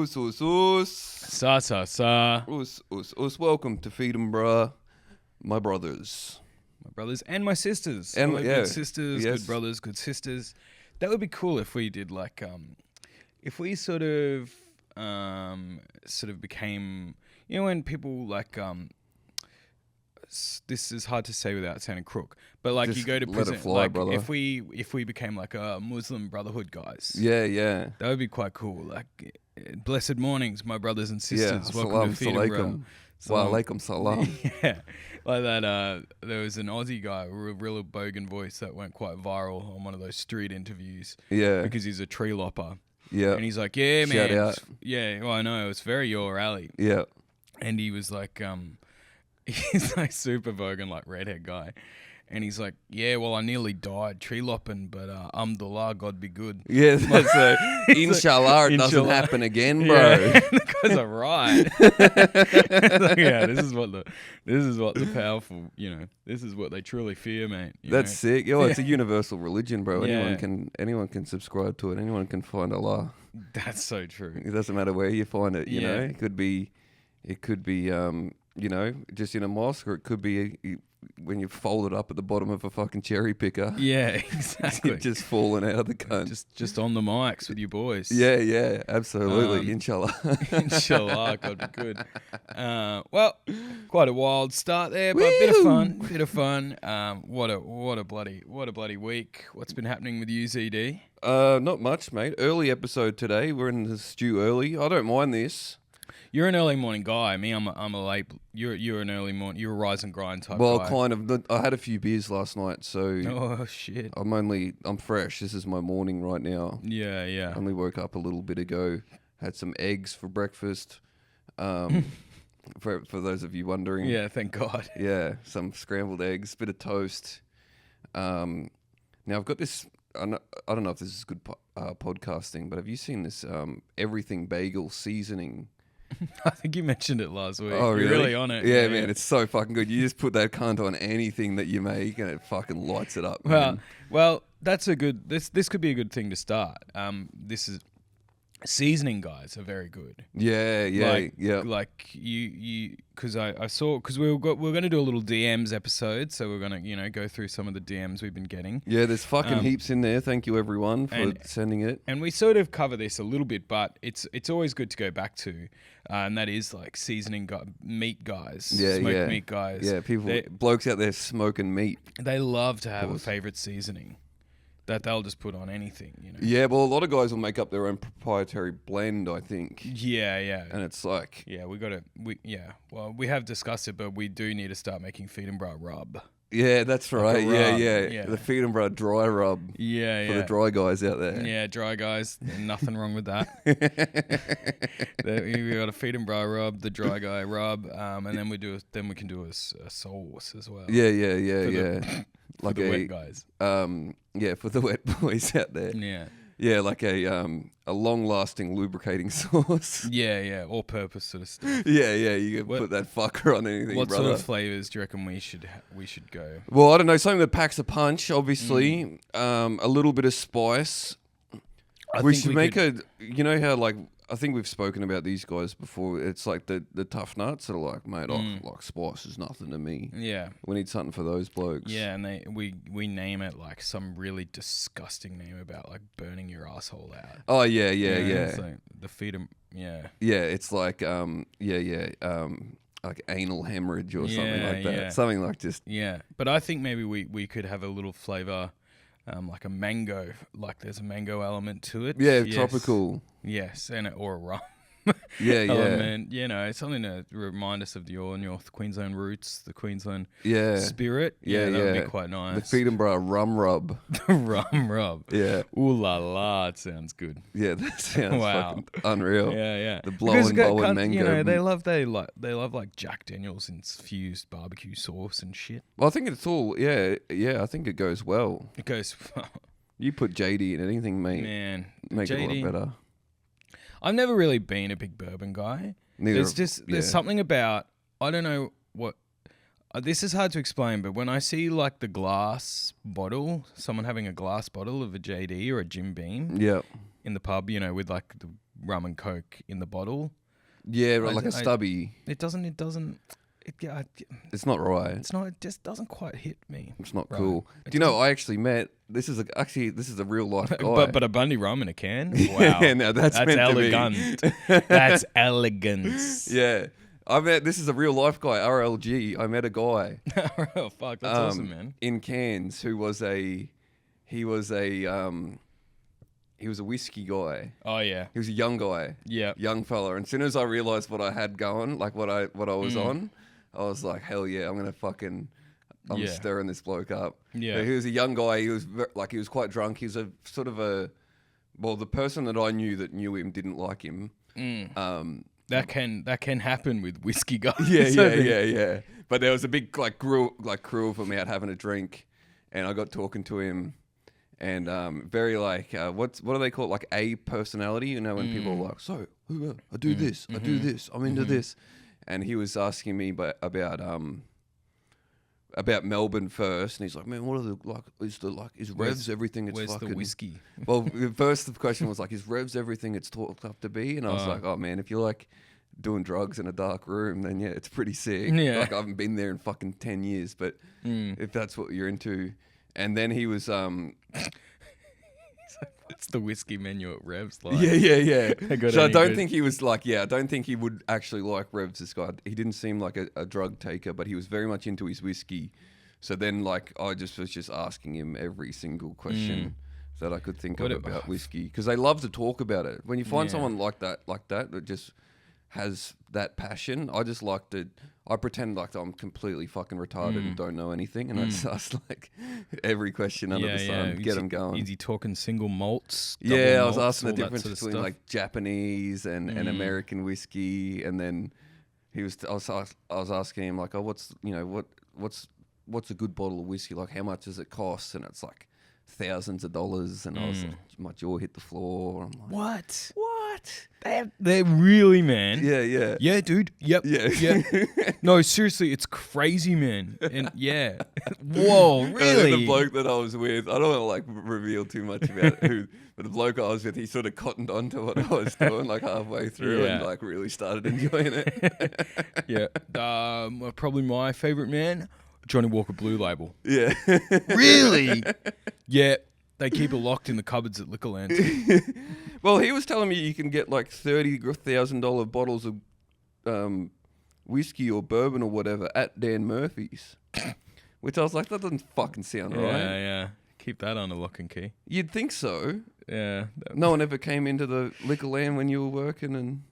Us, us, us. Sa, sa, sa. Us, us, us. Welcome to Feed 'em, Brah. My brothers. My brothers and my sisters. And- All the yeah, good sisters, yes. good brothers, good sisters. That would be cool if we did like, if we sort of became, you know, when people like, this is hard to say without sounding crook, but like Just you go to let it prison, fly, like brother. if we became like a Muslim Brotherhood guys, Yeah, yeah. that would be quite cool. Like, blessed mornings, my brothers and Yeah. sisters. Welcome to Feed 'em, Brah. Wa alaikum salam. Yeah, like that. There was an Aussie guy with a real bogan voice that went quite viral on one of those street interviews Yeah. because he's a tree lopper, Yeah. and he's like, "Yeah, Shout man, out. yeah, well, I know it's very your alley." Yeah. And he was like, he's like super bogan, like redhead guy, and he's like, "Yeah, well, I nearly died tree lopping, but alhamdulillah, God be good." Yeah, that's inshallah, it doesn't Inshallah. happen again, bro. Yeah, the guys are right. Like, yeah, this is what the powerful, you know, this is what they truly fear, mate. That's know? sick. Yo, it's a universal religion, bro. Yeah. Anyone can subscribe to it. Anyone can find Allah. That's so true. It doesn't matter where you find it, you Yeah. know. It could be you know, just in a mosque, or it could be when you fold it up at the bottom of a fucking cherry picker. Yeah, exactly. just falling out of the cunt. just on the mics with your boys. Yeah, absolutely. Inshallah. Inshallah, God be good. Well, quite a wild start there, but bit of fun. What a bloody week. What's been happening with you, ZD? Not much, mate. Early episode today. We're in the stew early. I don't mind this. You're an early morning guy. Me, I'm a late. You're an early morning. You're a rise and grind type Well, guy. kind of. I had a few beers last night, so Oh shit. I'm fresh. This is my morning right now. Yeah. Only woke up a little bit ago. Had some eggs for breakfast. For those of you wondering. Yeah, thank God. Yeah, some scrambled eggs, bit of toast. Now I've got this. I don't know if this is good podcasting, but have you seen this everything bagel seasoning? I think you mentioned it last week. Oh, You're really? really on it. Yeah, man, it's so fucking good. You just put that cunt on anything that you make, and it fucking lights it up. Well, that's a good. This could be a good thing to start. This is seasoning guys are very good. Yeah. Like you, because I saw because we're going to do a little DMs episode, so we're gonna go through some of the DMs we've been getting. Yeah, there's fucking heaps in there. Thank you everyone for sending it. And we sort of cover this a little bit, but it's always good to go back to, and that is like seasoning meat guys, smoked meat guys. Yeah, blokes out there smoking meat. They love to have a favorite seasoning that they'll just put on anything, you know. Yeah, well, a lot of guys will make up their own proprietary blend, I think. Yeah. And it's like, Yeah, well, we have discussed it, but we do need to start making Feed 'em, Brah rub. yeah, that's right. rub, Yeah. yeah. The Feed 'em, Brah dry rub Yeah, for the dry guys out there. Yeah, dry guys. Nothing wrong with that. We got to Feed 'em, Brah rub, the dry guy rub, and then we can do a sauce as well. Yeah. For the wet guys. For the wet boys out there. Yeah. Yeah, like a long-lasting lubricating sauce. Yeah, all-purpose sort of stuff. Yeah, you can put that fucker on anything, What brother. sort of flavors do you reckon we should go? Well, I don't know, something that packs a punch, obviously. A little bit of spice. We should make you know how, like, I think we've spoken about these guys before. It's like the tough nuts that are like, mate, like spice is nothing to me. Yeah. We need something for those blokes. Yeah, and we name it like some really disgusting name about like burning your asshole out. Oh, yeah. It's like the Feed 'em, yeah. Yeah, it's like, like anal hemorrhage or something like that. Yeah. Something like just... Yeah, but I think maybe we could have a little flavor, like a mango, like there's a mango element to it. Yeah, Yes. tropical. Yes, or a rum. Yeah. Element, you know, something to remind us of your North Queensland roots, the Queensland spirit. Yeah, that would be quite nice. The Feed 'em, Brah rum rub. The rum rub. Yeah. Ooh la la, it sounds good. Yeah, that sounds Wow. fucking unreal. Yeah. The blowing bow and mango. You know, they love like Jack Daniels infused barbecue sauce and shit. Well, I think it's all, I think it goes well. It goes, You put JD in anything, mate. man. Make it a lot better. I've never really been a big bourbon guy. There's something about, I don't know what, this is hard to explain, but when I see like the glass bottle, someone having a glass bottle of a JD or a Jim Beam Yeah. in the pub, you know, with like the rum and coke in the bottle. Yeah, like a stubby. It doesn't. It's not right. It's not. It just doesn't quite hit me. It's not cool. Do you know? I actually met. This is a real life guy. but a Bundy rum in a can. Wow. Yeah, no, that's meant elegant. To be. That's elegance. Yeah, I met. This is a real life guy. RLG. I met a guy. Oh fuck, that's awesome, man. In Cairns, he was a whiskey guy. Oh yeah. He was a young guy. Yeah. Young fella. And as soon as I realized what I had going, like what I was on, I was like, hell yeah, I'm stirring this bloke up. Yeah. But he was a young guy. He was he was quite drunk. He was a sort of the person that I knew that knew him didn't like him. That can happen with whiskey guys. Yeah. But there was a big crew of them out having a drink, and I got talking to him. And very what do they call it? Like a personality, you know, when people are like, so I do this, I do this, I'm into this, and he was asking me about Melbourne first, and he's like, man, what are the is Revs everything it's where's fucking the whiskey? Well, first the question was like, is Revs everything it's talked up to be? And I was like, oh man, if you like doing drugs in a dark room, then yeah, it's pretty sick. Yeah. Like I haven't been there in fucking 10 years, but if that's what you're into. And then he was What's the whiskey menu at Revs like? Yeah. So I don't think he was I don't think he would actually like Revs, this guy. He didn't seem like a drug taker, but he was very much into his whiskey. So then I was just asking him every single question that I could think of about whiskey, because they love to talk about it. When you find someone like that just has that passion, I just like to. I pretend like I'm completely fucking retarded and don't know anything, and I just ask like every question under the sun, get them going. Is he talking single malts? Yeah, I was asking the difference between like Japanese and American whiskey, and then I was asking him like, oh, what's a good bottle of whiskey? Like, how much does it cost? And it's like thousands of dollars, and I was like, my jaw hit the floor. I'm like, what? They're really, man. Yeah. Yeah, dude. Yep. Yeah. No, seriously, it's crazy, man. And yeah. Whoa, really? The bloke that I was with, I don't want to reveal too much about it, but the bloke I was with, he sort of cottoned on to what I was doing halfway through and really started enjoying it. Yeah. Probably my favorite man, Johnny Walker Blue Label. Yeah. Really? Yeah. They keep it locked in the cupboards at Liquorland. Well, he was telling me you can get like $30,000 bottles of whiskey or bourbon or whatever at Dan Murphy's, which I was like, that doesn't fucking sound right. Yeah. Keep that under lock and key. You'd think so. Yeah. No one ever came into the Liquorland when you were working, and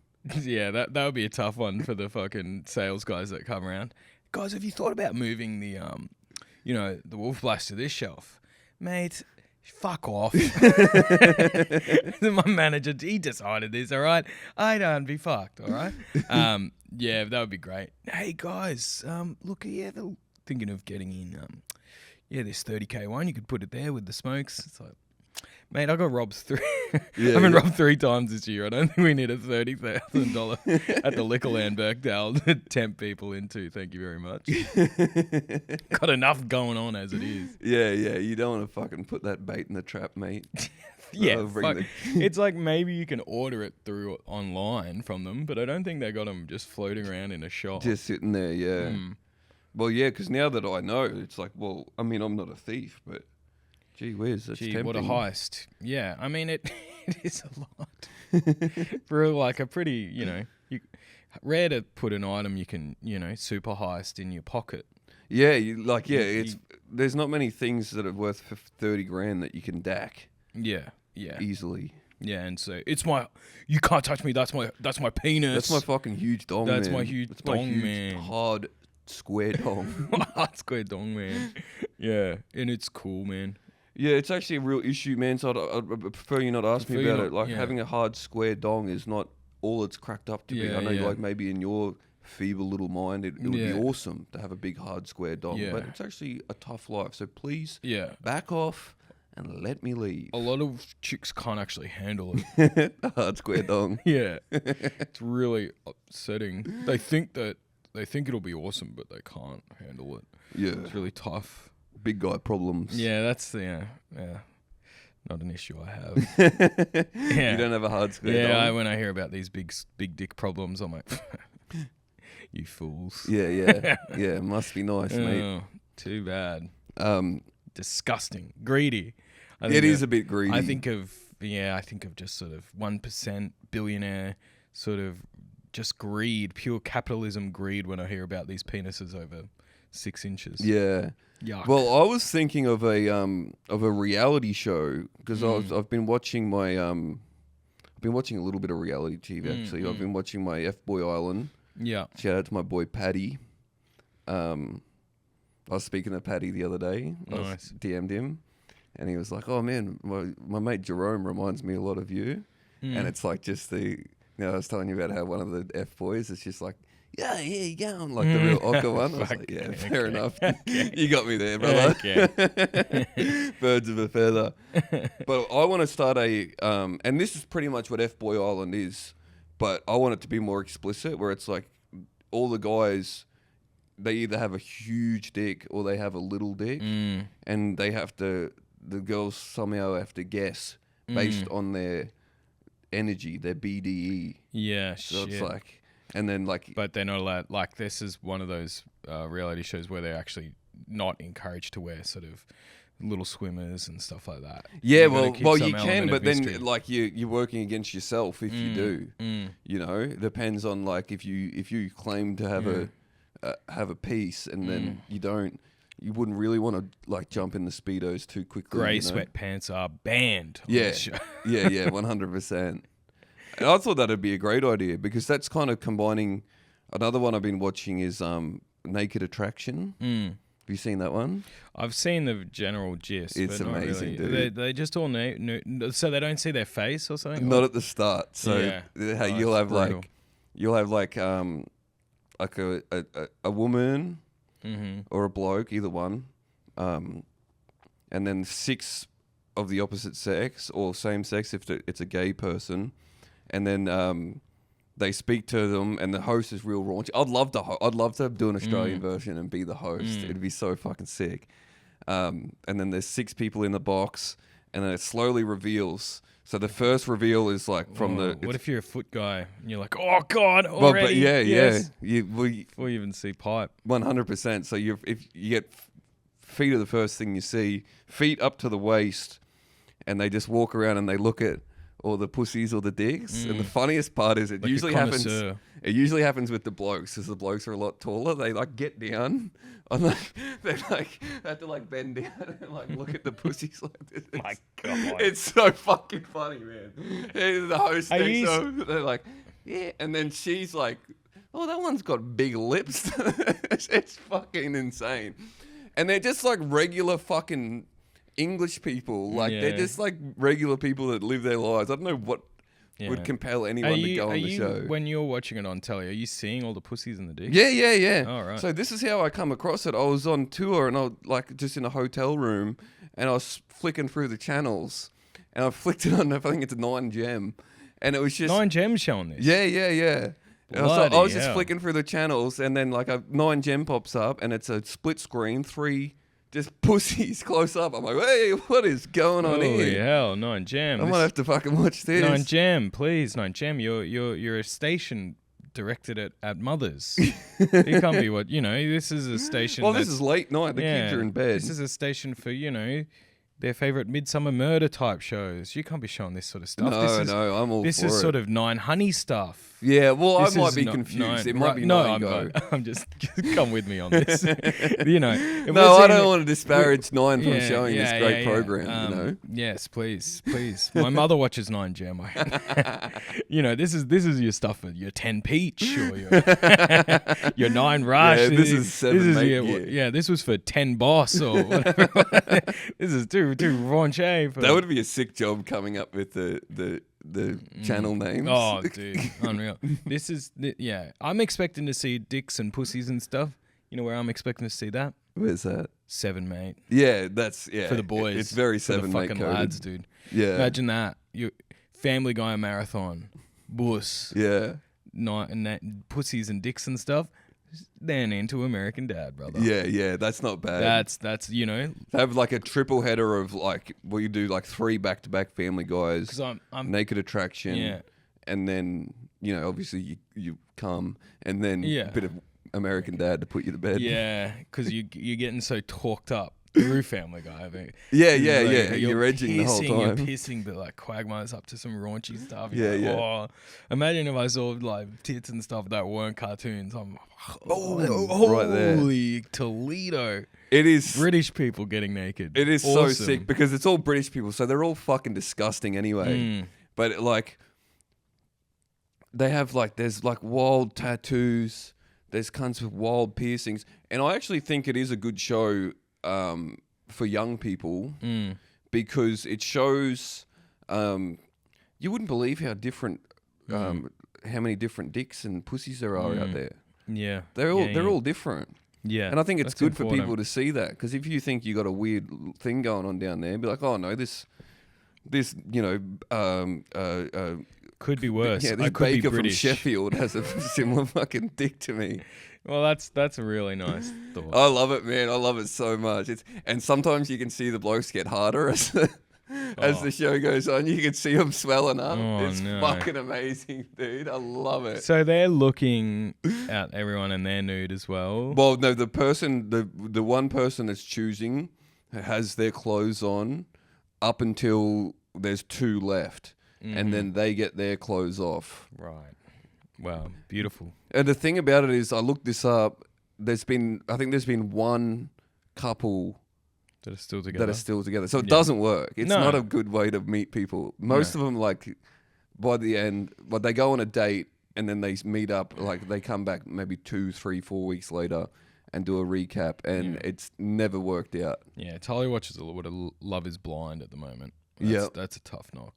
yeah, that would be a tough one for the fucking sales guys that come around. Guys, have you thought about moving the the Wolf Blast to this shelf, mate? Fuck off. My manager, he decided this, all right? I don't be fucked, all right? Yeah, that would be great. Hey, guys, look, they're thinking of getting in, this 30K one. You could put it there with the smokes. It's like, mate, I got robbed three. I've been robbed 3 times this year. I don't think we need a $30,000 at the Liquorland Birkdale to tempt people into. Thank you very much. Got enough going on as it is. Yeah. You don't want to fucking put that bait in the trap, mate. Yeah, it's like maybe you can order it through online from them, but I don't think they got them just floating around in a shop. Just sitting there, yeah. Well, yeah, because now that I know, it's like, well, I mean, I'm not a thief, but gee whiz, that's tempting. What a heist. Yeah, I mean, it is a lot. For like a pretty, rare to put an item you can, super heist in your pocket. Yeah, there's not many things that are worth 30 grand that you can DAC. Yeah. Easily. Yeah, and so you can't touch me, that's my penis. That's my fucking huge dong, That's man. my huge dong, man. Hard square dong. Hard square dong, man. Yeah, and it's cool, man. Yeah, it's actually a real issue, man. So I'd prefer you not ask me about it. Like having a hard square dong is not all it's cracked up to be. I know, like maybe in your feeble little mind, it would be awesome to have a big hard square dong, but it's actually a tough life. So please, back off and let me leave. A lot of chicks can't actually handle it. A hard square dong. Yeah, it's really upsetting. They think it'll be awesome, but they can't handle it. Yeah, it's really tough. Big guy problems. Yeah, that's Not an issue I have. Yeah. You don't have a hard square. Yeah, when I hear about these big dick problems, I'm like, you fools. Yeah. Must be nice, mate. Oh, too bad. Um, Disgusting. Greedy. it is a bit greedy. I think of just sort of 1% billionaire sort of just greed, pure capitalism greed when I hear about these penises over 6 inches. Yeah. Yuck. Well, I was thinking of a reality show because I've been watching my I've been watching a little bit of reality TV actually. I've been watching my F-Boy Island. Yeah. Shout out to my boy Paddy. I was speaking to Paddy the other day. Nice. I DM'd him, and he was like, "Oh man, my mate Jerome reminds me a lot of you." And it's like just I was telling you about how one of the F-boys is just like, yeah, you go. Like the real Ocker one. I was like, yeah, fair enough. You got me there, brother. Birds of a feather. But I want to start and this is pretty much what F-Boy Island is, but I want it to be more explicit where it's like all the guys, they either have a huge dick or they have a little dick, and the girls somehow have to guess based on their energy, their BDE. Yeah, so shit. It's like, and then like, but they're not allowed. Like this is one of those reality shows where they're actually not encouraged to wear sort of little swimmers and stuff like that. Yeah, well, you can, but then like you're working against yourself if you do. You know, it depends on like if you claim to have a piece and then you don't. You wouldn't really want to like jump in the Speedos too quickly. Grey sweatpants are banned. Yeah, 100%. And I thought that'd be a great idea because that's kind of combining. Another one I've been watching is Naked Attraction. Have you seen that one? I've seen the general gist. It's but amazing, not really. dude. They just all so they don't see their face or something. Not at the start. So you'll have like a woman. Or a bloke, either one, and then 6 of the opposite sex or same sex if it's a gay person, and then they speak to them, and the host is real raunchy. I'd love to do an Australian version and be the host. It'd be so fucking sick. And then there's 6 people in the box, and then it slowly reveals. So the first reveal is like from the. What if you're a foot guy and you're like, oh god, already? Well, but yeah. Before you even see pipe. 100%. So if you get feet are the first thing you see, feet up to the waist, and they just walk around and they look at all the pussies or the dicks. And the funniest part is it like usually happens. It usually happens with the blokes because the blokes are a lot taller. They like get down. They have to like bend down and like look at the pussies like this. My God, it's so fucking funny, man. The host they're like, yeah, and then she's like, oh, that one's got big lips. It's fucking insane, and they're just like regular fucking English people. Like they're just like regular people that live their lives. I don't know what. Would compel anyone to go on the show. When you're watching it on telly, are you seeing all the pussies and the dicks? Yeah. All right. So this is how I come across it. I was on tour and I was like just in a hotel room and I was flicking through the channels and I flicked it on, I think it's 9gem, and it was just 9gem showing this. Yeah. And I was just flicking through the channels and then like a 9gem pops up and it's a split screen, 3 just pussies close up. I'm like, hey, what is going on here? Holy hell, 9gem. I might have to fucking watch this. 9gem, please, 9gem. You're a station directed at mothers. You can't be this is a station. Well, this is late night. The kids are in bed. This is a station for, their favourite Midsummer Murder type shows. You can't be showing this sort of stuff. No, I'm all for it. This is sort of 9 Honey stuff. Yeah, well, I might be confused. It might be 9 Go. I'm just come with me on this. No, I don't want to disparage 9 from showing this great program. Yes, please. My mother watches 9gem. This is your stuff for your 10 peach or your 9 rush. Yeah, this is 7 mate. Yeah, this was for 10 boss or whatever. This is too raunchy. That would be a sick job coming up with the channel names. Oh, dude, unreal. I'm expecting to see dicks and pussies and stuff. You know where I'm expecting to see that? Where's that? 7 Mate. Yeah, that's for the boys. It's very 7 Mate fucking coded. lads, dude. Yeah, imagine that. You Family Guy marathon, Bus. Yeah, Pussies and dicks and stuff. then into American Dad, brother. Yeah, that's not bad. That's you know. Have like a triple header of like where you do like 3 back-to-back Family Guys, Because I'm Naked Attraction, Yeah. and then obviously you come, and then Yeah. a bit of American Dad to put you to bed. Yeah, because you're getting so talked up through Family Guy. I think. Yeah. Like, You're edging the whole time. You're pissing, but like Quagmire's up to some raunchy stuff. Yeah, You're like, yeah. Oh, imagine if I saw like tits and stuff that weren't cartoons. I'm right there. Holy Toledo! It is. British people getting naked. It is so Awesome. sick because it's all British people, so they're all fucking disgusting anyway. But like, they have like there's like wild tattoos. There's cunts with wild piercings, and I actually think it is a good show for young people because it shows. You wouldn't believe how different, how many different dicks and pussies there are out there. Yeah, They're all different. Yeah, And I think it's that's good for important. people to see that because if you think you got a weird thing going on down there, be like, oh no, this Could be worse. yeah, this I could be baker from British. Sheffield has a similar fucking dick to me. Well, that's a really nice thought. I love it, man. I love it so much. And sometimes you can see the blokes get harder as the show goes on. You can see them swelling up. Oh, It's no. fucking amazing, dude. I love it. So they're looking at everyone and they're nude as well. Well, no, the one person that's choosing has their clothes on up until there's 2 left, and then they get their clothes off. Right. Wow. Beautiful. And the thing about it is, I looked this up. I think there's been one couple That are still together. So it doesn't work. It's No. not a good way to meet people. Most of them, like, by the end, but they go on a date and then they meet up. Like, they come back maybe 2, 3, 4 weeks later and do a recap, and it's never worked out. Yeah. Tali watches a lot of Love Is Blind at the moment. Yeah. That's a tough knock.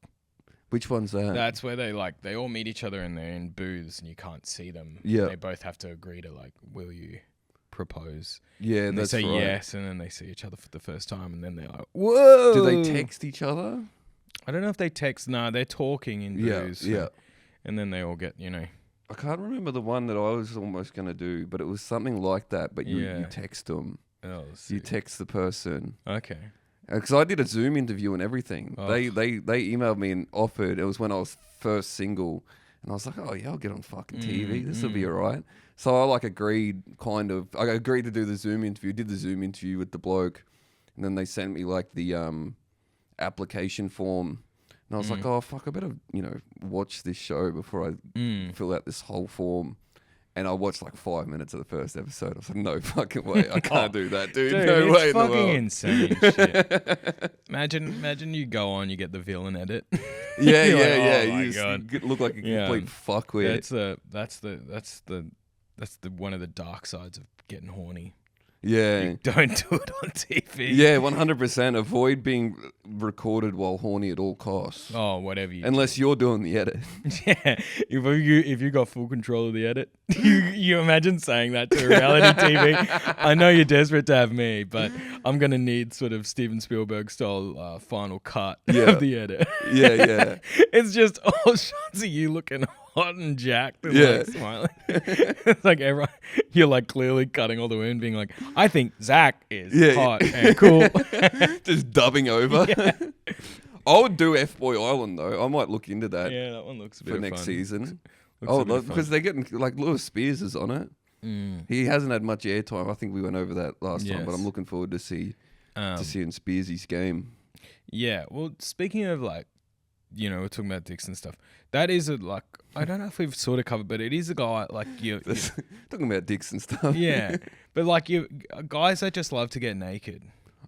Which one's that? That's where they all meet each other and they're in booths and you can't see them. Yeah. They both have to agree to like, will you propose? Yeah, And they that's say right. yes, and then they see each other for the first time, and then they're like, "Whoa!" Do they text each other? I don't know if they text. No, they're talking in booths. Yeah. And then they all get, I can't remember the one that I was almost going to do, but it was something like that. But you Yeah. text them. Oh, You text the person. okay. Because I did a Zoom interview and everything. Oh. They emailed me and offered. It was when I was first single. And I was like, oh, yeah, I'll get on fucking TV. This will be all right. So I like agreed I agreed to do the Zoom interview. Did the Zoom interview with the bloke. And then they sent me like the application form. And I was like, oh, fuck, I better, watch this show before I fill out this whole form. And I watched like 5 minutes of the first episode. I was like, no fucking way. I can't do that, dude. No it's way in the fucking world. insane shit. Imagine you go on, you get the villain edit. Yeah, You're like, yeah. oh my You God. look like a complete fuckwit. That's the one of the dark sides of getting horny. Yeah. Don't do it on TV. Yeah, 100%. Avoid being recorded while horny at all costs. Oh, whatever you Unless you're doing the edit. Yeah, if you got full control of the edit, you imagine saying that to reality TV. I know you're desperate to have me, but I'm gonna need sort of Steven Spielberg style final cut of the edit. Yeah. It's just all shots of you looking hot and jacked and Yeah. like smiling. It's like everyone, you're like clearly cutting all the way and being like, I think Zack is hot and cool. Just dubbing over. I would do F-Boy Island, though. I might look into that Yeah, that one looks a bit for next fun. season. Looks a bit of Because fun. they're getting, like, Lewis Spears is on it. He hasn't had much airtime. I think we went over that last time, but Yes. I'm looking forward to seeing Spearsy's game. Yeah, well, speaking of like, we're talking about dicks and stuff. That is I don't know if we've sort of covered, but it is a guy like you. Talking about dicks and stuff. Yeah, but like guys that just love to get naked.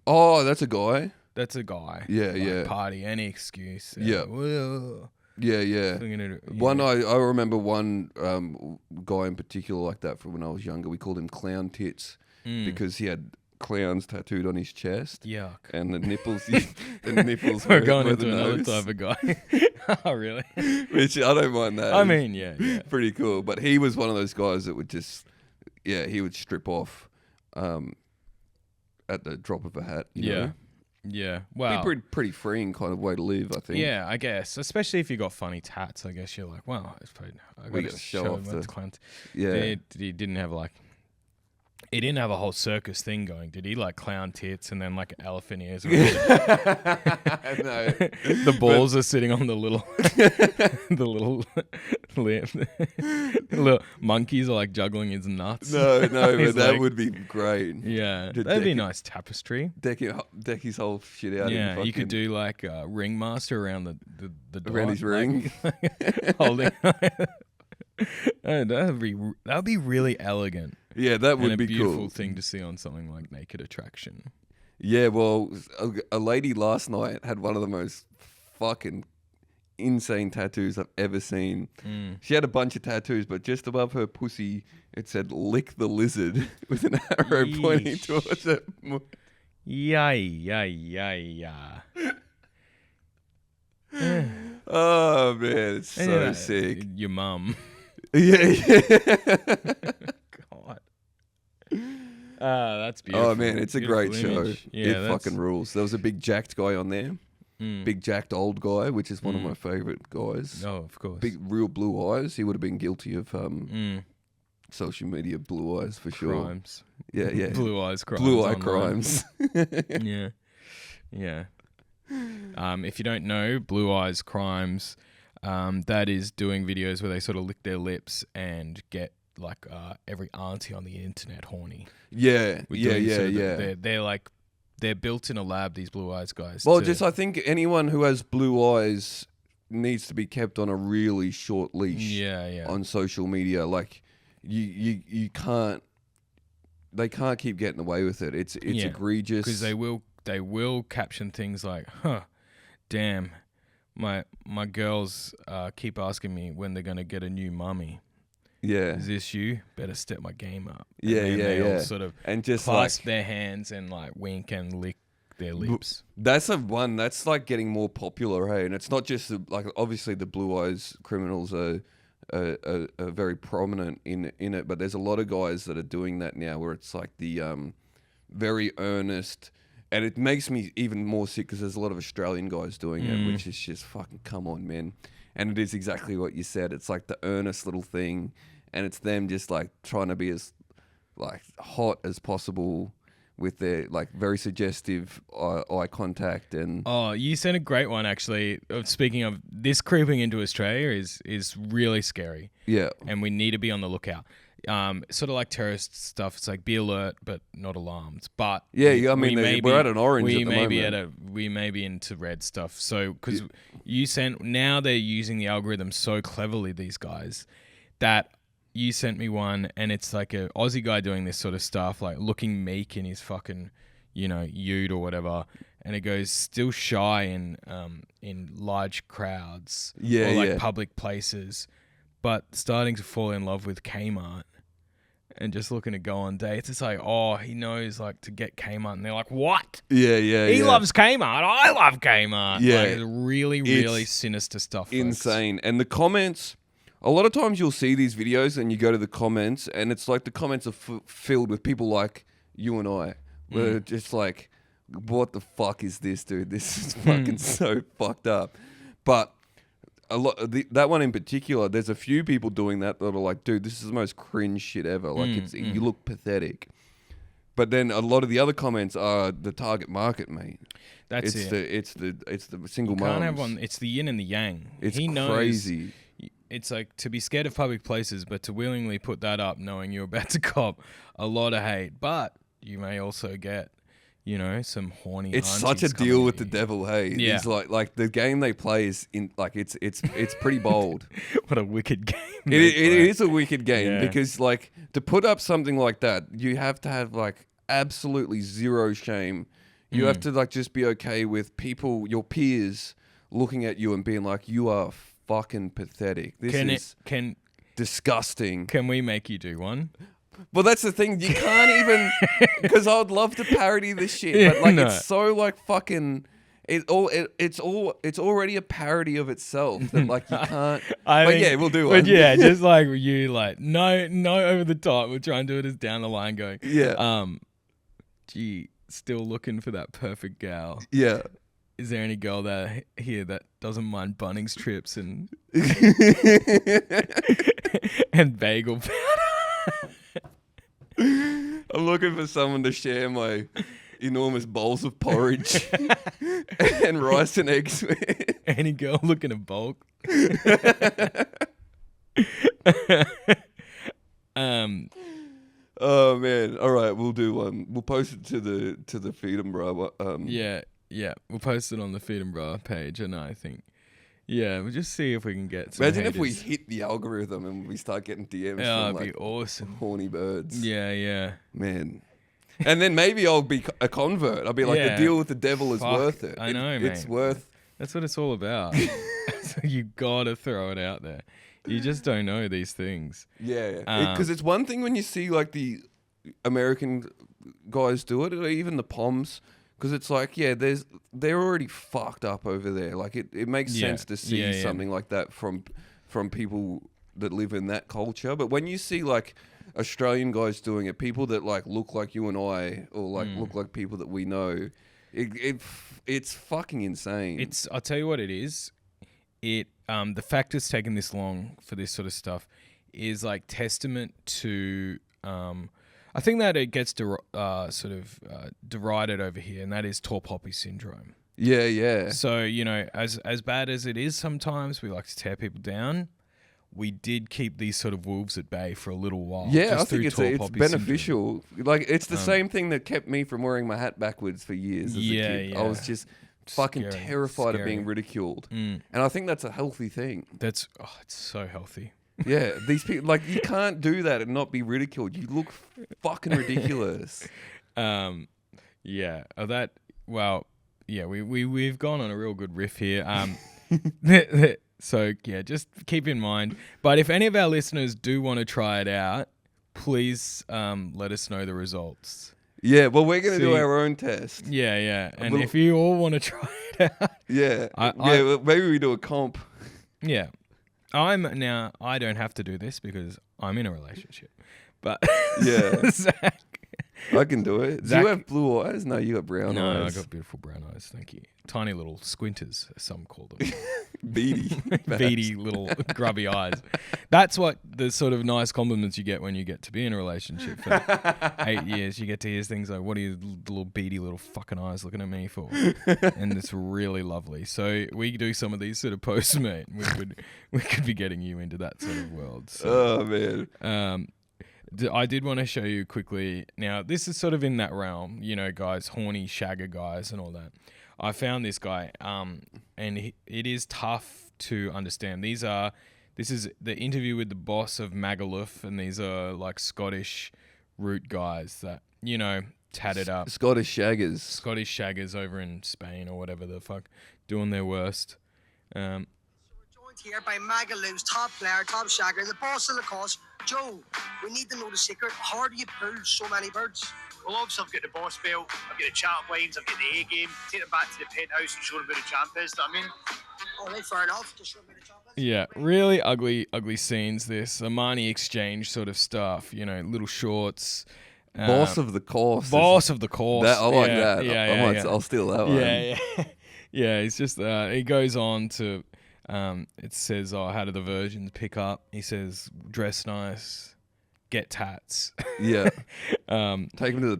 Oh, that's a guy. That's a guy. Yeah, Like, yeah. Party, any excuse. Yeah. Whoa. Yeah. One I remember one guy in particular like that from when I was younger. We called him Clown Tits because he had clowns tattooed on his chest. Yuck. And the nipples, the We're going were into the another nose, type of guy. Oh, really? which I don't mind that. I It's mean, yeah. pretty cool. But he was one of those guys that would just, he would strip off at the drop of a hat. You know? Yeah. Wow. Be pretty freeing kind of way to live, I think. Yeah, I guess. Especially if you got funny tats, I guess you're like, wow, I We gotta show off him the- clown. Yeah. He didn't have like He didn't have a whole circus thing going, did he? Like clown tits and then like elephant ears. No. The balls are sitting on the little, the little monkeys are like juggling his nuts. No, He's but that like- would be great. Yeah, To that'd be a deck nice tapestry. Deck his whole shit out. Yeah, in you could fucking- do like a ringmaster around the Around his ring. holding. Oh, that'd be really elegant. Yeah, that And would a be beautiful cool. thing to see on something like Naked Attraction. Yeah, well, a lady last night had one of the most fucking insane tattoos I've ever seen. She had a bunch of tattoos, but just above her pussy, it said "lick the lizard" with an arrow pointing Yeesh. towards it. Yeah. Oh man, it's so sick. Your mum. Yeah. God. That's beautiful. Oh man, it's a Beautiful great show. image. Yeah, It that's- fucking rules. There was a big jacked guy on there. Big jacked old guy, which is one of my favorite guys. Oh, of course. Big real blue eyes. He would have been guilty of social media blue eyes for sure. Crimes. Yeah. Blue eyes crimes. Blue eye online. crimes. Yeah. If you don't know, Blue Eyes Crimes, that is doing videos where they sort of lick their lips and get like every auntie on the internet horny. Yeah. With doing sort of Yeah. they're built in a lab, these Blue Eyes guys. Well, to- I think anyone who has blue eyes needs to be kept on a really short leash. Yeah. On social media, like you can't. They can't keep getting away with it. It's egregious. Because they will caption things like, damn, my girls keep asking me when they're gonna get a new mummy. Yeah. Is this you? Better step my game up. Yeah, and then yeah, they all yeah. sort of And just clasp like their hands and like wink and lick their lips. that's one that's like getting more popular, hey. And it's not just like obviously the blue eyes criminals are very prominent in it, but there's a lot of guys that are doing that now, where it's like the very earnest, and it makes me even more sick because there's a lot of Australian guys doing it, which is just fucking come on, man. And it is exactly what you said. It's like the earnest little thing, and it's them just like trying to be as like hot as possible with their like very suggestive eye contact and Oh, you sent a great one actually. Speaking of this, creeping into Australia is really scary, yeah. and we need to be on the lookout. Sort of like terrorist stuff. It's like be alert, but not alarmed. But Yeah, I mean, we're at an orange We at the may moment. we may be into red stuff. So because you sent, now they're using the algorithm so cleverly, these guys, that you sent me one, and it's like a Aussie guy doing this sort of stuff, like looking meek in his fucking, ute or whatever, and it goes still shy in large crowds, Yeah, or like yeah. public places, but starting to fall in love with Kmart. And just looking to go on dates. It's like, oh, he knows like to get Kmart. And they're like, what? Yeah, He loves Kmart. I love Kmart. Yeah. Like, it's really sinister stuff. Folks. insane. And the comments, a lot of times you'll see these videos and you go to the comments, and it's like the comments are filled with people like you and I, where they're just like, what the fuck is this, dude? This is fucking so fucked up. But a lot that one in particular, there's a few people doing that are like, dude, this is the most cringe shit ever. Like you look pathetic. But then a lot of the other comments are the target market, mate. That's it's it. It's the single You can't moms. have one. It's the yin and the yang. It's he knows, crazy. It's like to be scared of public places, but to willingly put that up knowing you're about to cop a lot of hate. But you may also get, some horny. It's such a aunties deal coming with at the you. devil, hey. Yeah. It's like the game they play is in like it's pretty bold. What a wicked game. It is a wicked game Yeah. because like to put up something like that, you have to have like absolutely zero shame. You have to like just be okay with people, your peers, looking at you and being like, "You are fucking pathetic. This is disgusting." Can we make you do one? Well, that's the thing. You can't even because I would love to parody this shit, but like No. it's so like fucking. It's already a parody of itself that like you can't. But yeah, we'll do one. But yeah, just like you, like no over the top. We'll try and do it as down the line going. Yeah. Gee, still looking for that perfect gal. Yeah. Is there any girl here that doesn't mind Bunnings trips and and bagel powder? I I'm looking for someone to share my enormous bowls of porridge and rice and eggs with. Any girl looking to bulk. Oh man! All right, we'll do one. We'll post it to the Feed 'em Brah. Yeah. We'll post it on the Feed 'em Brah page, and I think, we'll just see if we can get some Imagine haters. if we hit the algorithm and we start getting DMs from it'd like be awesome. horny birds. Yeah. Man. And then maybe I'll be a convert. I'll be like, the deal with the devil is worth it. I know, It's mate. worth. That's what it's all about. So you gotta throw it out there. You just don't know these things. Yeah. Because it's one thing when you see like the American guys do it, or even the Poms, because it's like, they're already fucked up over there. Like it makes sense to see something like that from people that live in that culture. But when you see like Australian guys doing it, people that like look like you and I, or like look like people that we know, it's fucking insane. I'll tell you what it is. The fact it's taken this long for this sort of stuff is like testament to I think that it gets derided over here, and that is tall poppy syndrome. Yeah. So, as bad as it is sometimes, we like to tear people down. We did keep these sort of wolves at bay for a little while. Yeah, I think it's beneficial. Syndrome. Like, it's the same thing that kept me from wearing my hat backwards for years as a kid. I was just fucking terrified of being ridiculed. And I think that's a healthy thing. It's so healthy. Yeah, these people, like, you can't do that and not be ridiculed. You look fucking ridiculous. We've gone on a real good riff here. So, just keep in mind. But if any of our listeners do want to try it out, please let us know the results. Yeah, well, we're going to do our own test. Yeah. And if you all want to try it out. Maybe we do a comp. Yeah. I don't have to do this because I'm in a relationship. But yeah. Zack. I can do it. Zack, do you have blue eyes? No, you got brown eyes. No, I got beautiful brown eyes. Thank you. Tiny little squinters, as some call them. Beady little grubby eyes. That's what the sort of nice compliments you get when you get to be in a relationship for 8 years. You get to hear things like, "What are your little beady little fucking eyes looking at me for?" And it's really lovely. So we do some of these sort of posts, mate. We could be getting you into that sort of world. So, oh man. I did want to show you quickly. Now, this is sort of in that realm, guys, horny shagger guys and all that. I found this guy, and it is tough to understand. This is the interview with the boss of Magaluf, and these are like Scottish root guys that, tatted up. Scottish shaggers over in Spain or whatever the fuck, doing their worst. Here by Magaluf's top player, top shagger, the boss of the cause. Joe, we need to know the secret. How do you pull so many birds? Well, obviously I've got the boss belt, I've got the champ wines, I've got the A game. Take them back to the penthouse and show them who the champ is. Do you know what I mean? All right, fair enough. Just show me the champ is. Yeah, really ugly scenes. This Armani exchange sort of stuff. Little shorts. Boss of the course. I like that. Yeah. I'll steal that one. Yeah. Yeah, it's just he goes on to. It says, how do the virgins pick up? He says, dress nice, get tats. Yeah. Take him to the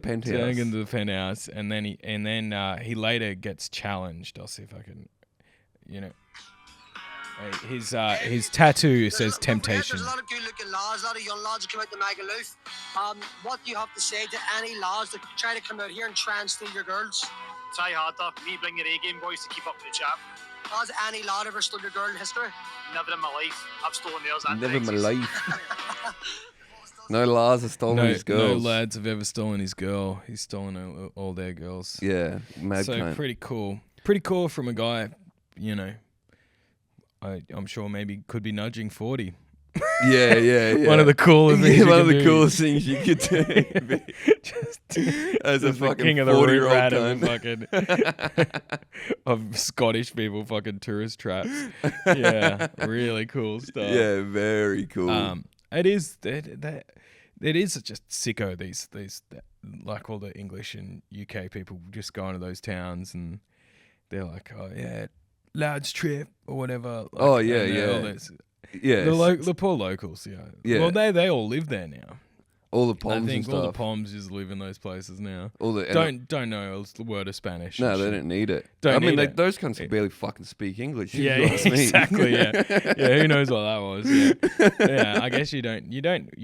penthouse. And then he later gets challenged. I'll see if I can, his tattoo says temptation. There's a lot of good-looking lads, a lot of young lads that come out to Magaluf. What do you have to say to any lads that try to come out here and try and steal your girls? Try harder. Me bring your A game, boys, to keep up with the champ. Has any lad ever stolen your girl in history? Never in my life. I've stolen theirs. Never in my life. No lads have stolen his girls. No lads have ever stolen his girl. He's stolen all their girls. Yeah, mad So cunt. pretty cool. Pretty cool from a guy, I'm sure maybe could be nudging 40. Yeah. One of the coolest things. One of the coolest things you could do. As a fucking king of the 40-year-old rat cunt. of Scottish people, fucking tourist traps. Yeah, really cool stuff. Yeah, very cool. It is just sicko. These like all the English and UK people just go into those towns and they're like, oh yeah, lads trip or whatever. Like, oh yeah. All this. Yeah, The poor locals, yeah. Well, they all live there now. All the poms I think and all stuff. the poms just live in those places now. All the Don't know a word of Spanish. No, and they shit. don't need it. Don't I mean, need it. those cunts can barely fucking speak English. Yeah, if you ask me. exactly. Yeah, who knows what that was? Yeah. I guess you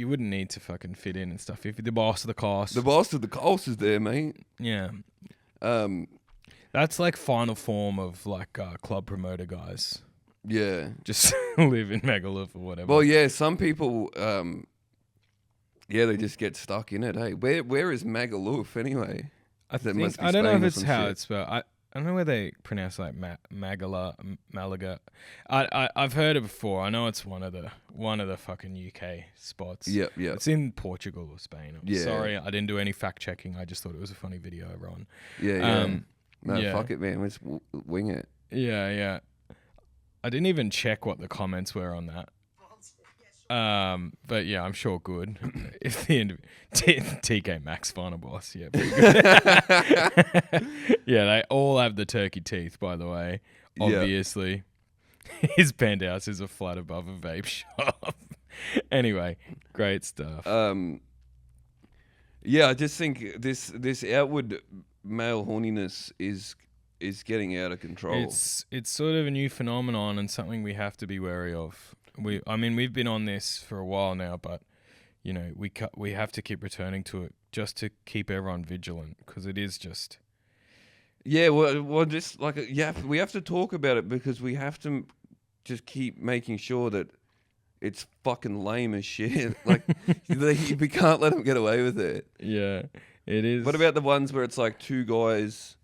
wouldn't need to fucking fit in and stuff if you're the boss of the class. The boss of the course is there, mate. Yeah, that's like final form of like club promoter guys. Yeah. Just live in Megaloof or whatever. Well, yeah, some people, they just get stuck in it. Hey, where is Magaluf anyway? I That must be I don't know Spain if or it's some how shit. it's spelled. I don't know where they pronounce like Malaga. I've heard it before. I know it's one of the fucking UK spots. Yep. It's in Portugal or Spain. I'm Yeah. sorry, I didn't do any fact checking. I just thought it was a funny video, Ron. Yeah. No, yeah. fuck it, man. Let's wing it. Yeah. I didn't even check what the comments were on that. But yeah, I'm sure good. If the end TK Maxx final boss, yeah, pretty good. Yeah, they all have the turkey teeth, by the way. Obviously, his penthouse is a flat above a vape shop. Anyway, great stuff. Yeah, I just think this outward male horniness is getting out of control. It's sort of a new phenomenon and something we have to be wary of. We've been on this for a while now, but you know we have to keep returning to it just to keep everyone vigilant because it is just. Yeah, well, just like we have to talk about it because we have to just keep making sure that it's fucking lame as shit. Like we can't let them get away with it. Yeah, it is. What about the ones where it's like two guys,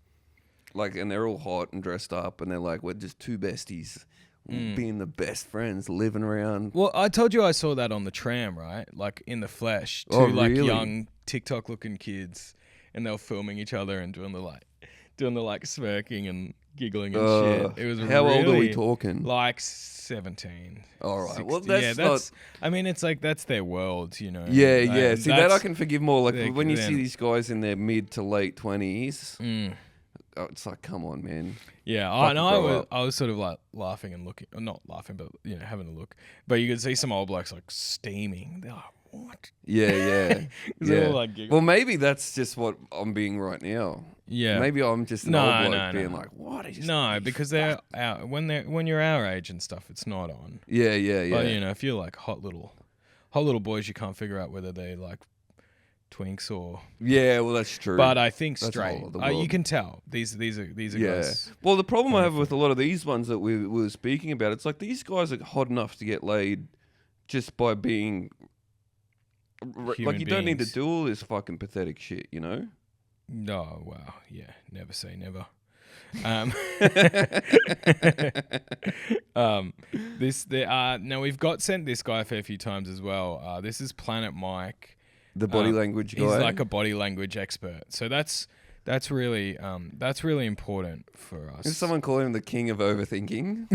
like, and they're all hot and dressed up, and they're like, we're just two besties. Being the best friends, living around. Well, I told you I saw that on the tram, right? Like in the flesh, two Oh, really? young TikTok-looking kids, and they were filming each other and doing the smirking and giggling and shit. It was how old are we really, talking? Like 17. All right. 16. Well, that's not. I mean, it's like that's their world, you know. Yeah, Like, yeah. See, that I that's- can forgive more. Like they- when you see them. these guys in their mid to late 20s, Mm. it's like, come on, man. Yeah, Fucking grow up. I was sort of like laughing and looking, not laughing, but you know, having a look. But you could see some old blokes like steaming. They're like, what? Yeah. 'Cause they're all, Yeah. like, giggling. Well, maybe that's just what I'm being right now. Yeah. Maybe I'm just an No, old bloke no, being no. like, what? No, because they're out when you're our age and stuff. It's not on. Yeah. But you know, if you're like hot little boys, you can't figure out whether they like twinks or. Yeah, well, that's true. But I think That's straight. all of the You world. can tell these are Yeah. guys. Well, the problem I have with a lot of these ones that we were speaking about, it's like these guys are hot enough to get laid just by being. Like, Human you don't need to beings. do all this fucking pathetic shit, you know? No, wow, yeah, never say never. Now we've got sent this guy a fair few times as well. This is Planet Mike. The body language guy. He's like a body language expert. So that's really important for us. Is someone calling him the king of overthinking?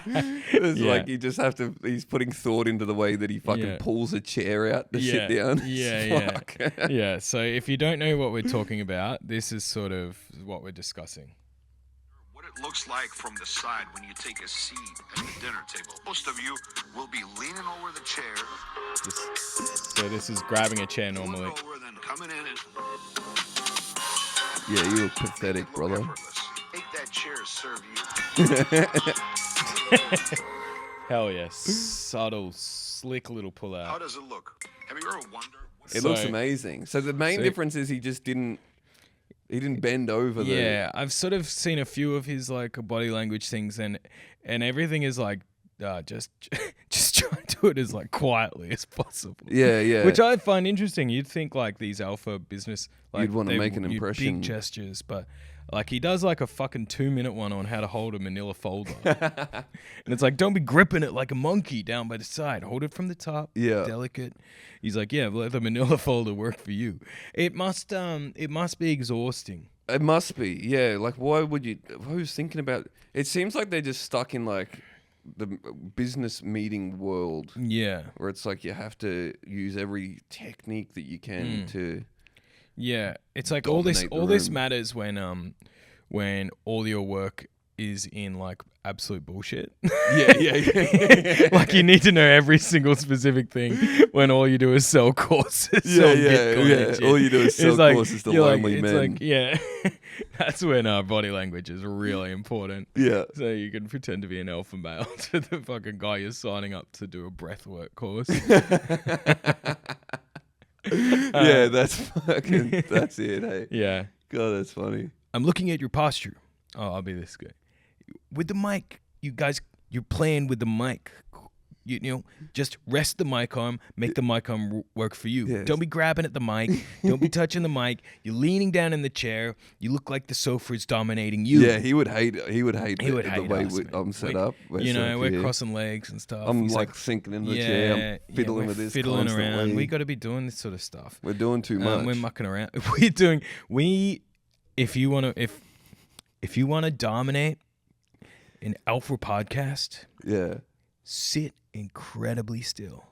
It's Yeah. like you just have to. He's putting thought into the way that he fucking Yeah. pulls a chair out to sit down. Yeah. Fuck. Yeah. So if you don't know what we're talking about, this is sort of what we're discussing. What it looks like from the side when you take a seat at the dinner table. Most of you will be leaning over the chair, So this is grabbing a chair moving normally. over, then coming in and Yeah, you look pathetic, look brother. effortless. Take that chair, serve you. Hell yes. Subtle, slick little pull How out. does it look? Have you ever wondered? It looks So- amazing. So the main so- difference is he didn't bend over the. Yeah, I've sort of seen a few of his like body language things, and everything is like just try to do it as like quietly as possible. Yeah. Which I find interesting. You'd think like these alpha business, like You'd wanna make an you'd impression. big gestures, but like he does like a fucking 2-minute one on how to hold a manila folder, and it's like don't be gripping it like a monkey down by the side. Hold it from the top. Yeah. Delicate. He's like, yeah, let the manila folder work for you. It must be exhausting. It must be. Yeah. Like, why would you? Who's thinking about? It seems like they're just stuck in like the business meeting world Yeah. where it's like you have to use every technique that you can to. Yeah, it's like all this Dominate the room. matters when all your work is in like absolute bullshit. Yeah. Like you need to know every single specific thing when all you do is sell courses. Yeah. All you do is sell courses to lonely men. That's when our body language is really important. Yeah. So you can pretend to be an alpha male to the fucking guy you're signing up to do a breathwork course. Yeah, that's it, hey. Yeah. God, that's funny. I'm looking at your posture. Oh, I'll be this guy. With the mic, you guys, you're playing with the mic. You know, just rest the mic arm, make the mic arm work for you. Yes. Don't be grabbing at the mic. Don't be touching the mic. You're leaning down in the chair. You look like the sofa is dominating you. Yeah, he would hate the way us, I'm set up. You know, we're crossing legs and stuff. I'm He's like sinking in the chair. I'm fiddling with this fiddling constantly. around. We got to be doing this sort of stuff. We're doing too much. We're mucking around. If you want to dominate an alpha podcast, yeah, sit incredibly still.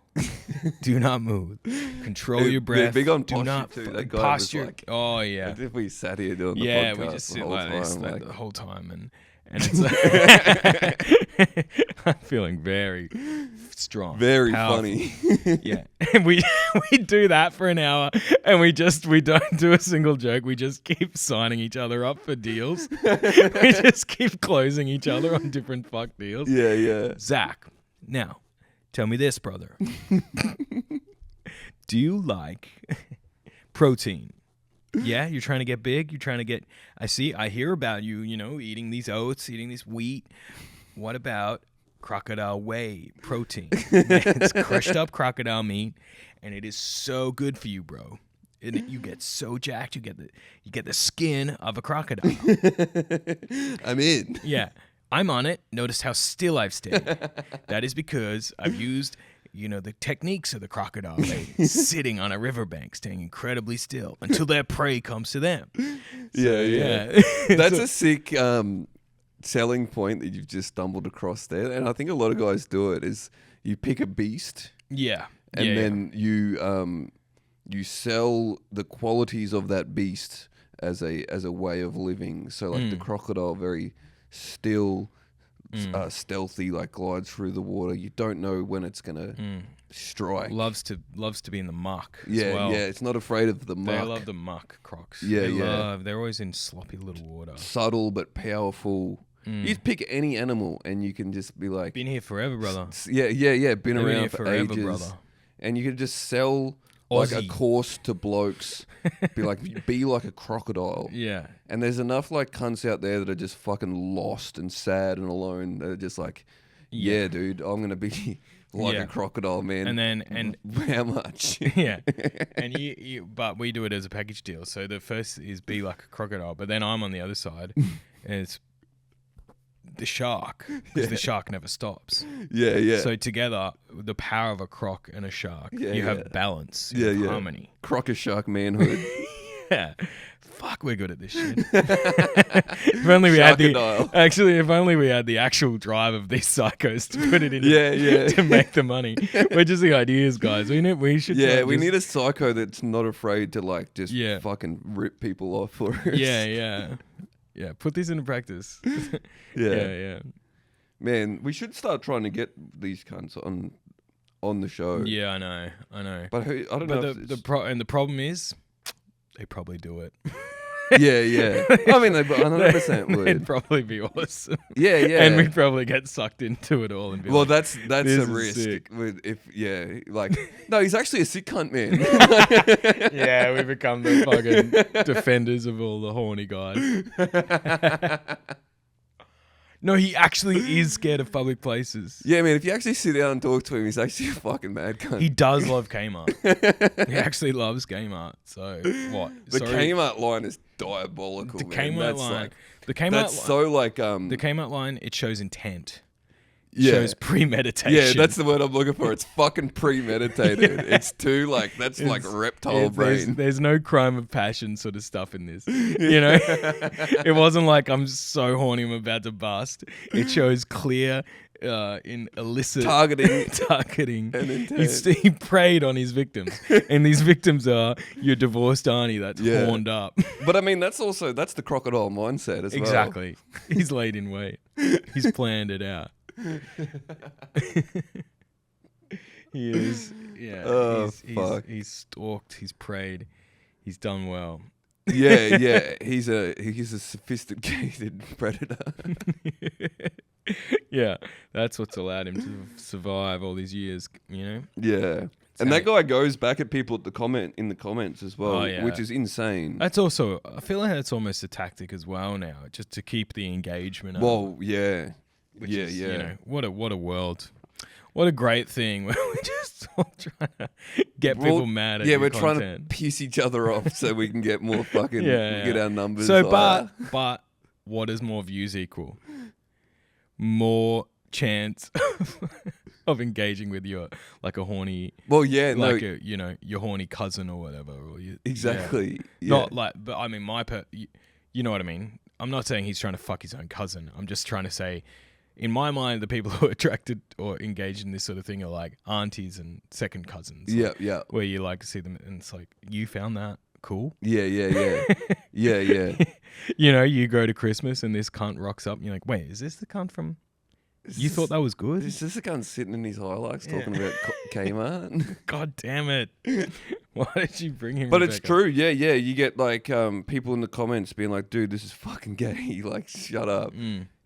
Do not move. Control your breath. They're big on Do posture not too. That guy posture. was like, oh yeah. as if we sat here doing the podcast we just the sit whole like this time, the whole time, and it's like I'm feeling very strong, very powerful. funny. Yeah, and we do that for an hour, and we don't do a single joke. We just keep signing each other up for deals. We just keep closing each other on different fuck deals. Yeah. Zack, now tell me this, brother. Do you like protein? Yeah, you're trying to get big. You're trying to get. I hear about you. You know, eating these oats, eating this wheat. What about crocodile whey protein? It's crushed up crocodile meat, and it is so good for you, bro. And you get so jacked. You get the skin of a crocodile. I'm in. Yeah, I'm on it. Notice how still I've stayed. That is because I've used, the techniques of the crocodile. Sitting on a riverbank, staying incredibly still until their prey comes to them. Yeah. That's a sick selling point that you've just stumbled across there. And I think a lot of guys do it, is you pick a beast. Yeah. And then you sell the qualities of that beast as a way of living. So like the crocodile, very still, stealthy, like glides through the water. You don't know when it's gonna strike. Loves to be in the muck. Yeah, as well. yeah. It's not afraid of the muck. They love the muck, crocs. Yeah, They're always in sloppy little water. Subtle but powerful. You just pick any animal and you can just be like, been here forever, brother. Yeah. Been around here for forever, ages, brother. And you can just sell like a course to blokes. be like a crocodile. Yeah. And there's enough like cunts out there that are just fucking lost and sad and alone. That are just like, yeah, dude, I'm gonna be like a crocodile, man. And how much? Yeah. And but we do it as a package deal. So the first is be like a crocodile, but then I'm on the other side, and it's the shark, because the shark never stops. Yeah. So together, the power of a croc and a shark, you have balance, you have harmony. Croc shark manhood. Yeah. Fuck, we're good at this shit. If only we had the actual drive of these psychos to put it in to make the money. We're just the ideas guys. We should we need a psycho that's not afraid to like just fucking rip people off for us. Yeah, put this into practice. Yeah. Man, we should start trying to get these cunts on the show. Yeah, I know. But I don't know. The problem is, they probably do it. Yeah. I mean, they 100% would. It'd probably be awesome. Yeah. And we'd probably get sucked into it all and be like, that's a risk. No, he's actually a sick cunt, man. Yeah, we become the fucking defenders of all the horny guys. No, he actually is scared of public places. Yeah, man, if you actually sit down and talk to him, he's actually a fucking mad cunt. He does love Kmart. He actually loves Kmart. So, what? The Kmart line is diabolical, the man. Kmart line. The Kmart line, it shows intent. Shows premeditation. Yeah, that's the word I'm looking for. It's fucking premeditated. It's too that's like reptile brain. There's no crime of passion sort of stuff in this. It wasn't like I'm so horny I'm about to bust. It shows clear in illicit targeting and intent. he preyed on his victims, and these victims are your divorced auntie that's horned up. But I mean, that's the crocodile mindset as well. Exactly. He's laid in wait. He's planned it out. He is. Yeah. Oh, fuck. He's stalked. He's preyed. He's done well. Yeah. He's a sophisticated predator. Yeah, that's what's allowed him to survive all these years. You know. Yeah. And that guy goes back at people in the comments as well, which is insane. That's also, I feel like that's almost a tactic as well now, just to keep the engagement up. Well, yeah. You know, what a world. What a great thing. We're just all trying to get people mad at we're content. trying to piss each other off so we can get more fucking get our numbers. So, but what does more views equal? More chance of engaging with your like a horny. Well, yeah, like your horny cousin or whatever. Or exactly. Yeah. Not like, but I mean, you know what I mean. I'm not saying he's trying to fuck his own cousin. I'm just trying to say, in my mind, the people who are attracted or engaged in this sort of thing are like aunties and second cousins. Yeah. Where you like to see them, and it's like, you found that cool. Yeah. Yeah. You know, you go to Christmas and this cunt rocks up and you're like, wait, is this the cunt from... You thought that was good? Is this the cunt sitting in his highlights talking about Kmart? God damn it. Why did you bring him? But Rebecca? it's true, yeah. You get like people in the comments being like, dude, this is fucking gay. Like, shut up.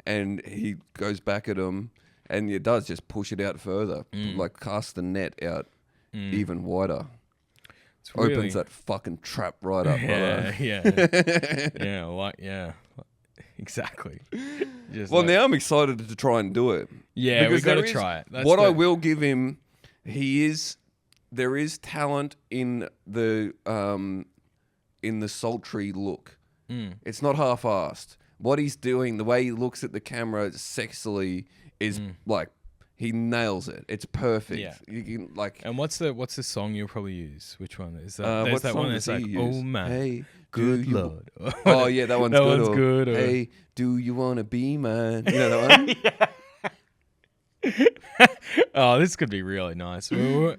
And he goes back at him and it does just push it out further. Like, cast the net out even wider. Really... Opens that fucking trap right up, brother. Yeah, exactly. Just well, now I'm excited to try and do it. Yeah, we got to try it. I will give him, there is talent in the sultry look. It's not half-assed. What he's doing, the way he looks at the camera sexily is like, he nails it. It's perfect. Yeah. You can like. And what's the song you'll probably use? Which one is that? There's what that song one that's like, oh man, hey, good lord. Oh yeah, that one's good. One's good. Hey, do you wanna be mine? You know that one? Oh, this could be really nice. We I'll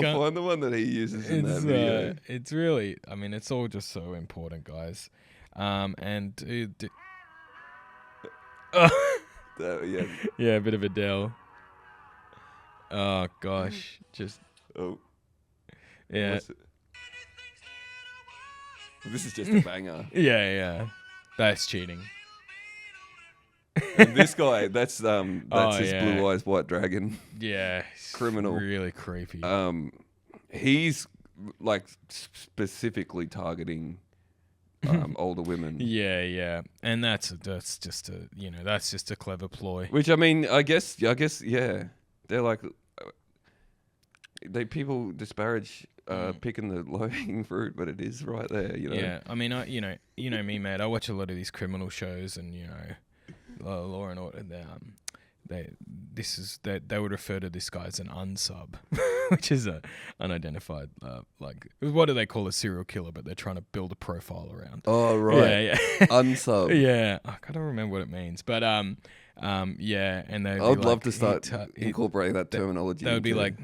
find the one that he uses in that video. It's really, I mean, it's all just so important, guys. Yeah, a bit of Adele. Oh gosh, yeah. This is just a banger. Yeah, that's cheating. And this guy, that's his Blue Eyes White Dragon. Yeah, criminal, really creepy. He's like specifically targeting older women. Yeah, and that's just a clever ploy. Which I mean, I guess, yeah, they're like people disparage picking the low-hanging fruit, but it is right there, you know. Yeah, I mean, you know me, mate. I watch a lot of these criminal shows, and Law and Order. They would refer to this guy as an unsub, which is a unidentified like, what do they call a serial killer? But they're trying to build a profile around. Oh right, yeah. Unsub. Yeah, I don't remember what it means, but yeah, and they. I'd love to start incorporating that terminology. That would be like,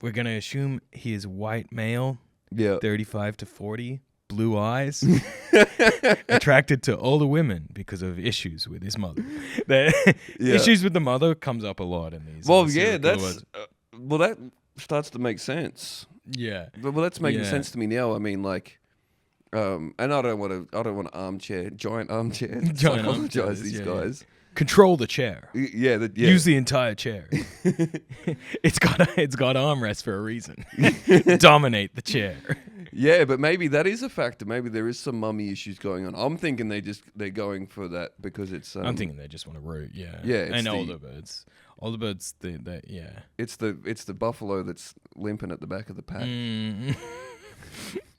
we're gonna assume he is white male, 35 to 40. Blue eyes, attracted to older women because of issues with his mother. Issues with the mother comes up a lot in these. Well, yeah, that's that starts to make sense. Yeah, well, that's making sense to me now. I mean, like, and I don't want to giant armchair psychologize these guys. Control the chair. Yeah. Use the entire chair. It's got armrests for a reason. Dominate the chair. Yeah, but maybe that is a factor. Maybe there is some mummy issues going on. I'm thinking they're going for that because it's. I'm thinking they just want to root. Yeah. Yeah, and older birds. Older birds. Yeah. It's the buffalo that's limping at the back of the pack.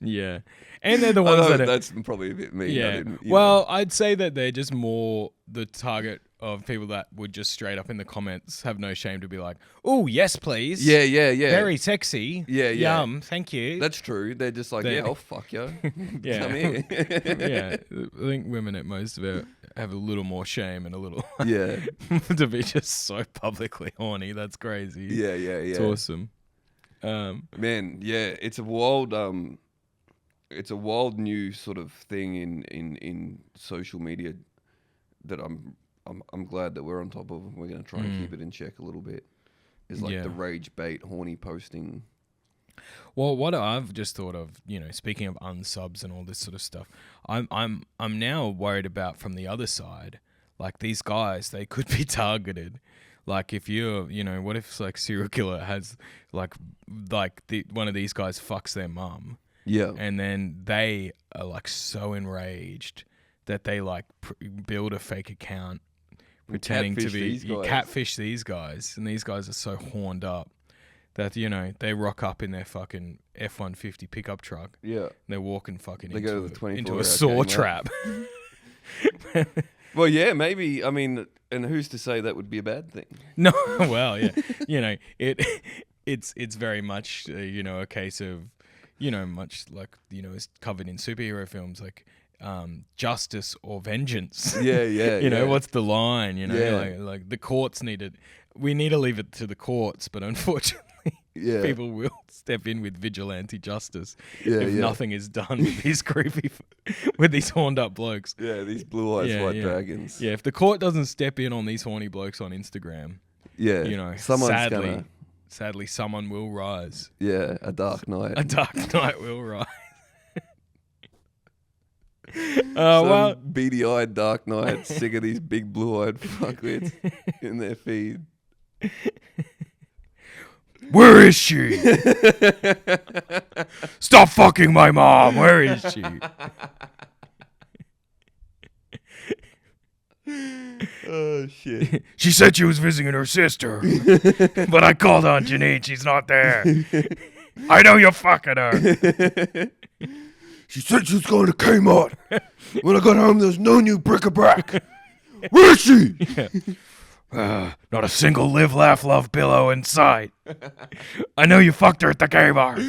Yeah, and they're the ones that's probably a bit mean. Yeah. Well, I'd say that they're just more the target of people that would just straight up in the comments have no shame to be like, "Oh, yes, please." Yeah. Very sexy. Yeah. Yum. Thank you. That's true. They're just like, I'll fuck you. Yeah. Come here. Yeah. I think women at most of have a little more shame and a little Yeah. to be just so publicly horny. That's crazy. Yeah. It's awesome. Man, yeah, it's a wild new sort of thing in social media that I'm glad that we're on top of. We're going to try and keep it in check a little bit. Is like the rage bait, horny posting. Well, what I've just thought of, speaking of unsubs and all this sort of stuff, I'm now worried about from the other side, like these guys, they could be targeted. Like if you're, what if like serial killer has like one of these guys fucks their mum, and then they are like so enraged that they like build a fake account pretending to be catfish these guys, and these guys are so horned up that they rock up in their fucking F-150 pickup truck. Yeah, and they're walking fucking into a saw trap. Well, yeah, maybe. I mean, and who's to say that would be a bad thing? No, well, yeah, it's very much a case of much like it's covered in superhero films like justice or vengeance. Yeah. What's the line? Like the courts we need to leave it to the courts, but unfortunately. Yeah. People will step in with vigilante justice if nothing is done with these with these horned up blokes. Yeah, these blue-eyed white dragons. Yeah, if the court doesn't step in on these horny blokes on Instagram, sadly someone will rise. Yeah, a dark night. A dark night will rise. Some beady-eyed dark night, sick of these big blue-eyed fuckwits in their feed. Where is she? Stop fucking my mom. Where is she? Oh, shit. She said she was visiting her sister, but I called on Janine. She's not there. I know you're fucking her. She said she was going to Kmart. When I got home, there's no new bric-a-brac. Where is she? Not a single live, laugh, love pillow in sight. I know you fucked her at the Kmart.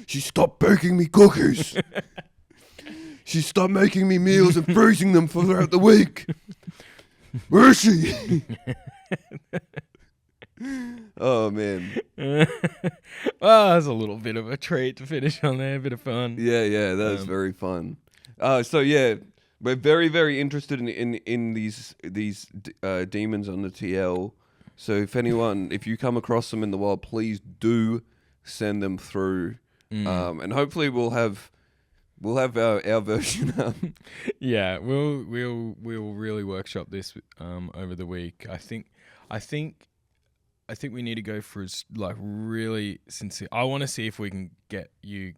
She stopped baking me cookies. She stopped making me meals and freezing them throughout the week. Where is she? Oh, man. Well, that's a little bit of a treat to finish on there. A bit of fun. Yeah, that was very fun. So, yeah. We're very, very interested in these demons on the TL. So if you come across them in the wild, please do send them through, and hopefully we'll have our version. Yeah, we'll really workshop this over the week. I think we need to go for like really sincere. I want to see if we can get you.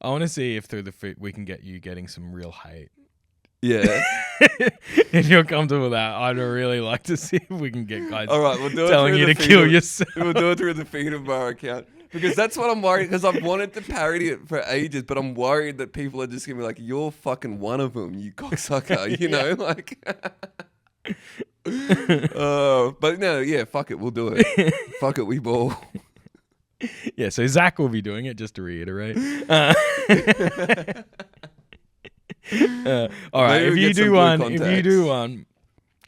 I want to see if through we can get you getting some real hate. Yeah. If you're comfortable with that, I'd really like to see if we can get guys all right, we'll do telling you to kill yourself. We'll do it through the feed of our account. Because that's what I'm worried, because I've wanted to parody it for ages, but I'm worried that people are just going to be like, you're fucking one of them, you cocksucker, you know? Like, but no, yeah, fuck it, we'll do it. Fuck it, we ball. Yeah, so Zack will be doing it, just to reiterate. All right, if you do one,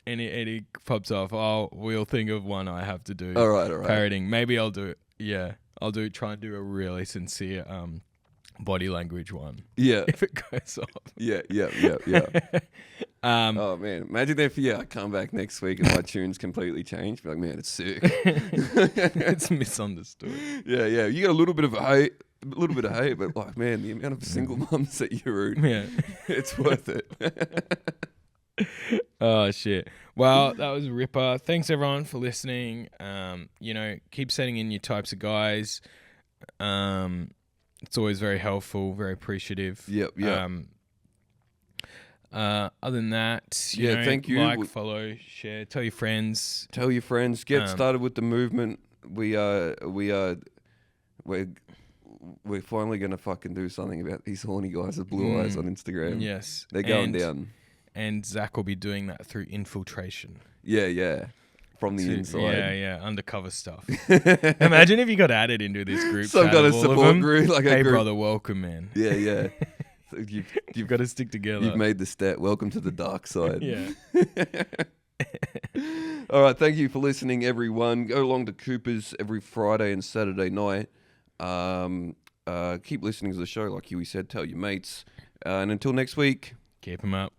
and it pops off, we'll think of one I have to do. All right. Parodying. Maybe I'll do it. Yeah, try and do a really sincere body language one. Yeah, if it goes off. Yeah. Oh man, imagine if I come back next week and my tune's completely changed. Be like, man, it's sick. It's misunderstood. Yeah. You got a little bit of hate, but like, man, the amount of single mums that you root, it's worth it. Oh shit. Well, that was Ripper. Thanks everyone for listening. Keep sending in your types of guys. It's always very helpful, very appreciative. Yep. Other than that, thank you. Like, follow, share, tell your friends. Get started with the movement. We're finally gonna fucking do something about these horny guys with blue eyes on Instagram. Yes, they're going down. And Zack will be doing that through infiltration. Yeah. From the inside. Yeah, undercover stuff. Imagine if you got added into this group. Some kind of support group, like hey, a group. brother, welcome, man. Yeah. You've got to stick together. You've made the step. Welcome to the dark side. Yeah. All right. Thank you for listening, everyone. Go along to Cooper's every Friday and Saturday night. Keep listening to the show, like Hewy said. Tell your mates. And until next week. Keep them up.